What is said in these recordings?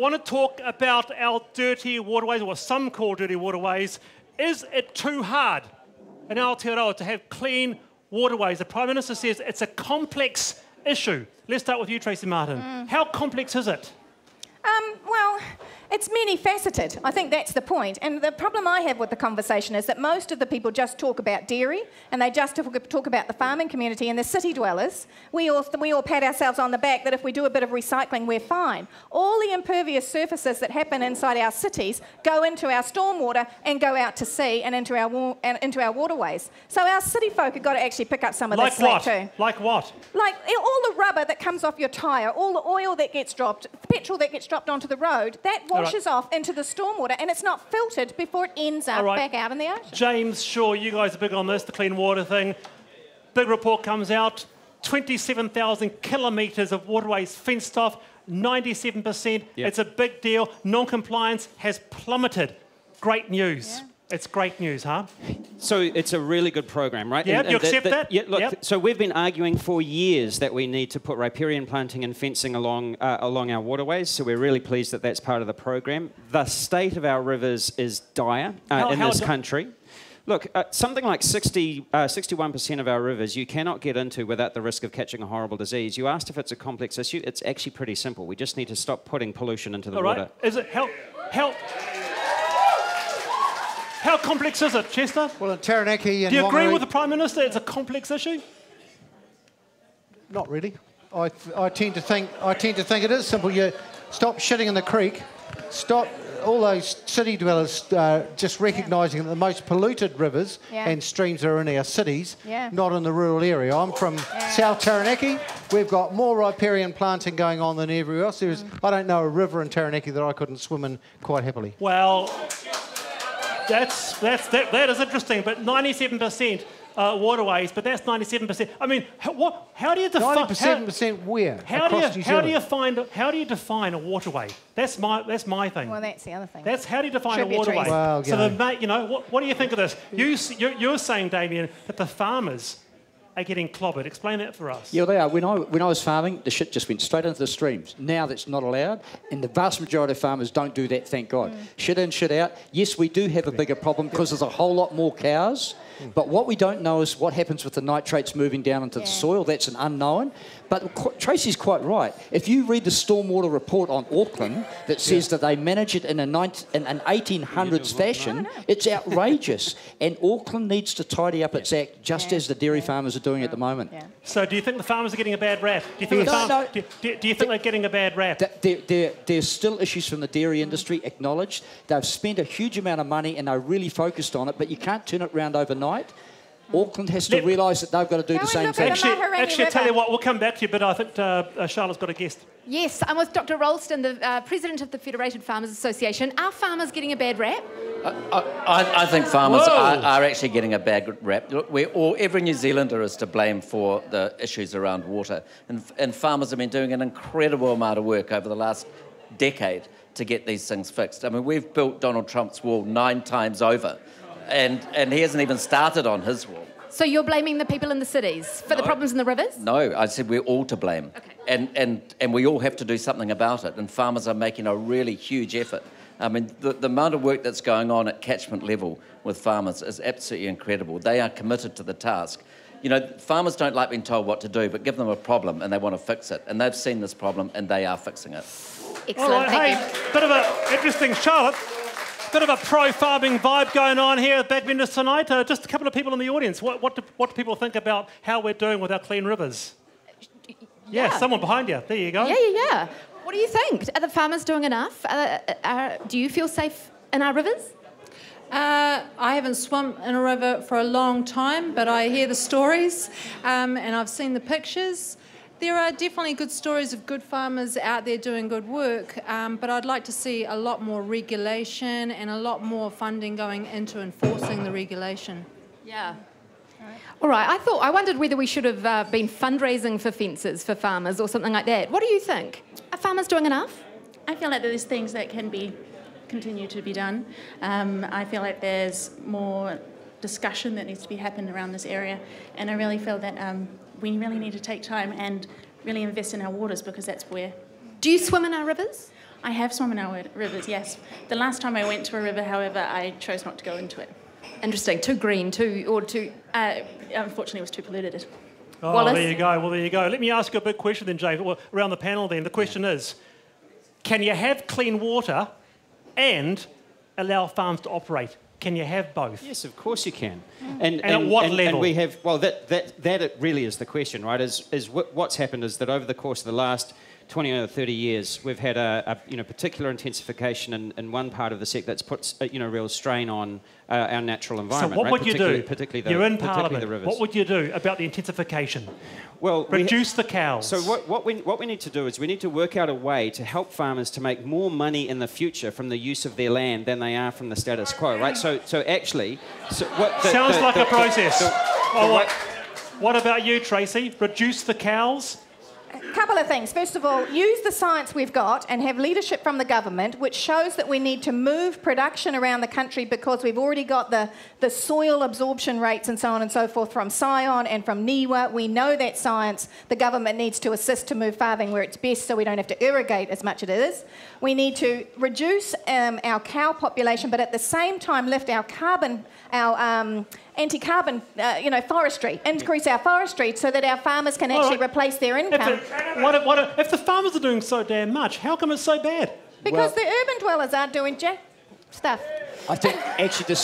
want to talk about our dirty waterways, or some call dirty waterways. Is it too hard in Aotearoa to have clean waterways? The Prime Minister says it's a complex issue. Let's start with you, Tracy Martin. How complex is it? Well, it's many-faceted. I think that's the point. And the problem I have with the conversation is that most of the people just talk about dairy, and they just talk about the farming community and the city dwellers. We all pat ourselves on the back that if we do a bit of recycling, we're fine. All the impervious surfaces that happen inside our cities go into our stormwater and go out to sea and into our waterways. So our city folk have got to actually pick up some of this slack too. Like what? Like all the rubber that comes off your tyre, all the oil that gets dropped, the petrol that gets dropped onto the road, that washes off into the stormwater, and it's not filtered before it ends up back out in the ocean. James Shaw, you guys are big on this, the clean water thing. Big report comes out, 27,000 kilometres of waterways fenced off, 97%. Yep. It's a big deal. Non-compliance has plummeted. Great news. Yeah. It's great news, huh? So it's a really good program, right? Yeah, you accept that? Yeah, look, so we've been arguing for years that we need to put riparian planting and fencing along our waterways, so we're really pleased that that's part of the program. The state of our rivers is dire in this country. Look, something like 61% of our rivers you cannot get into without the risk of catching a horrible disease. You asked if it's a complex issue. It's actually pretty simple. We just need to stop putting pollution into the water. Is it How complex is it, Chester? Well, in Taranaki and do you agree Whangarei, with the Prime Minister it's a complex issue? Not really. I tend to think it is simple. You stop shitting in the creek. Stop all those city dwellers just recognising that the most polluted rivers and streams are in our cities, not in the rural area. I'm from South Taranaki. We've got more riparian planting going on than everywhere else. I don't know a river in Taranaki that I couldn't swim in quite happily. Well, that is interesting, but 97% waterways, but that's 97%. I mean, how do you define 97% where? How do you define a waterway? That's my thing. Well, that's the other thing. That's how do you define a waterway? Well, so what do you think of this? You're saying, Damien, that the farmers are getting clobbered. Explain that for us. Yeah, they are. When I was farming, the shit just went straight into the streams. Now that's not allowed, and the vast majority of farmers don't do that, thank God. Shit in, shit out. Yes, we do have a bigger problem because there's a whole lot more cows, but what we don't know is what happens with the nitrates moving down into the soil. That's an unknown. But Tracy's quite right. If you read the stormwater report on Auckland that says that they manage it in an 1800s fashion, it's outrageous. And Auckland needs to tidy up its act just as the dairy farmers are doing at the moment. Yeah. So do you think the farmers are getting a bad rap? Do you think, do you think they're getting a bad rap? There's still issues from the dairy industry acknowledged. They've spent a huge amount of money and they're really focused on it, but you can't turn it around overnight. Auckland has to realise that they've got to do the same thing. Actually, I tell you what, we'll come back to you, but I think Charlotte's got a guest. Yes, I'm with Dr. Ralston, the President of the Federated Farmers Association. Are farmers getting a bad rap? I think farmers are actually getting a bad rap. Look, every New Zealander is to blame for the issues around water. And farmers have been doing an incredible amount of work over the last decade to get these things fixed. I mean, we've built Donald Trump's wall 9 times over. And he hasn't even started on his wall. So you're blaming the people in the cities for the problems in the rivers? No, I said we're all to blame. Okay. And we all have to do something about it. And farmers are making a really huge effort. I mean, the amount of work that's going on at catchment level with farmers is absolutely incredible. They are committed to the task. You know, farmers don't like being told what to do, but give them a problem and they want to fix it. And they've seen this problem and they are fixing it. Excellent, all right, thank you. Bit of an interesting, Charlotte. Bit of a pro-farming vibe going on here at Backbenders tonight. Just a couple of people in the audience. What do people think about how we're doing with our clean rivers? Yeah, someone behind you. There you go. Yeah. What do you think? Are the farmers doing enough? Do you feel safe in our rivers? I haven't swum in a river for a long time, but I hear the stories and I've seen the pictures. There are definitely good stories of good farmers out there doing good work, but I'd like to see a lot more regulation and a lot more funding going into enforcing the regulation. Yeah. All right, I wondered whether we should have been fundraising for fences for farmers or something like that. What do you think? Are farmers doing enough? I feel like there's things that can continue to be done. I feel like there's more discussion that needs to be happening around this area, and I really feel that we really need to take time and really invest in our waters because that's where... Do you swim in our rivers? I have swum in our rivers, yes. The last time I went to a river, however, I chose not to go into it. Interesting. Too green, unfortunately, it was too polluted. Oh, Wallace? there you go. Well, there you go. Let me ask you a big question then, Jay, around the panel then. The question is, can you have clean water and allow farms to operate? Can you have both? Yes, of course you can. And at what level? And we have, well, that it really is the question, right? What's happened is that over the course of the last 20 or 30 years, we've had a particular intensification in one part of the sector that's put real strain on our natural environment. So what would you do? Particularly You're in particularly Parliament. the rivers. What would you do about the intensification? Well, reduce the cows. So what we need to do is we need to work out a way to help farmers to make more money in the future from the use of their land than they are from the status quo, right? So actually, sounds like a process. What about you, Tracy? Reduce the cows? A couple of things. First of all, use the science we've got and have leadership from the government, which shows that we need to move production around the country because we've already got the soil absorption rates and so on and so forth from Scion and from NIWA. We know that science. The government needs to assist to move farming where it's best so we don't have to irrigate as much as it is. We need to reduce our cow population, but at the same time lift our carbon, our anti-carbon, forestry, increase our forestry so that our farmers can actually replace their income. If the farmers are doing so damn much, how come it's so bad? Because the urban dwellers aren't doing jack stuff. I think actually the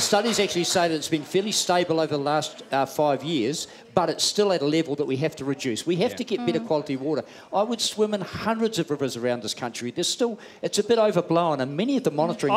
studies actually say that it's been fairly stable over the last 5 years, but it's still at a level that we have to reduce. We have to get better quality water. I would swim in hundreds of rivers around this country. It's a bit overblown, and many of the monitoring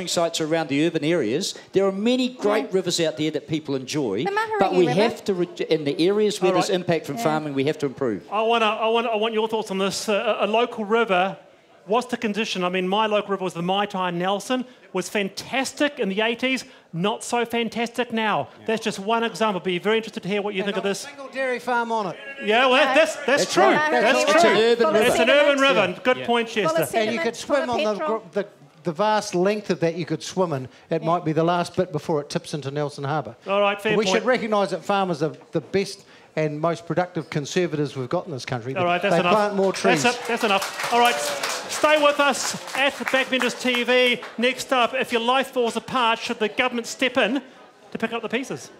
sites are around the urban areas. There are many great rivers out there that people enjoy, but we have to, in the areas where there's impact from farming, we have to improve. I want your thoughts on this. A local river. What's the condition? I mean, my local river was the Maitai Nelson, was fantastic in the 80s, not so fantastic now. Yeah. That's just one example. Be very interested to hear what you think of this. Single dairy farm on it. Yeah, well, that's true. That's true. It's an urban river. It's an urban river. Good point, Chester. And you could swim on the vast length of that you could swim in. It might be the last bit before it tips into Nelson Harbour. All right, fair point. We should recognise that farmers are the best and most productive conservatives we've got in this country. All right, that's they enough. Plant more trees. That's enough. All right, stay with us at Backbenchers TV. Next up, if your life falls apart, should the government step in to pick up the pieces?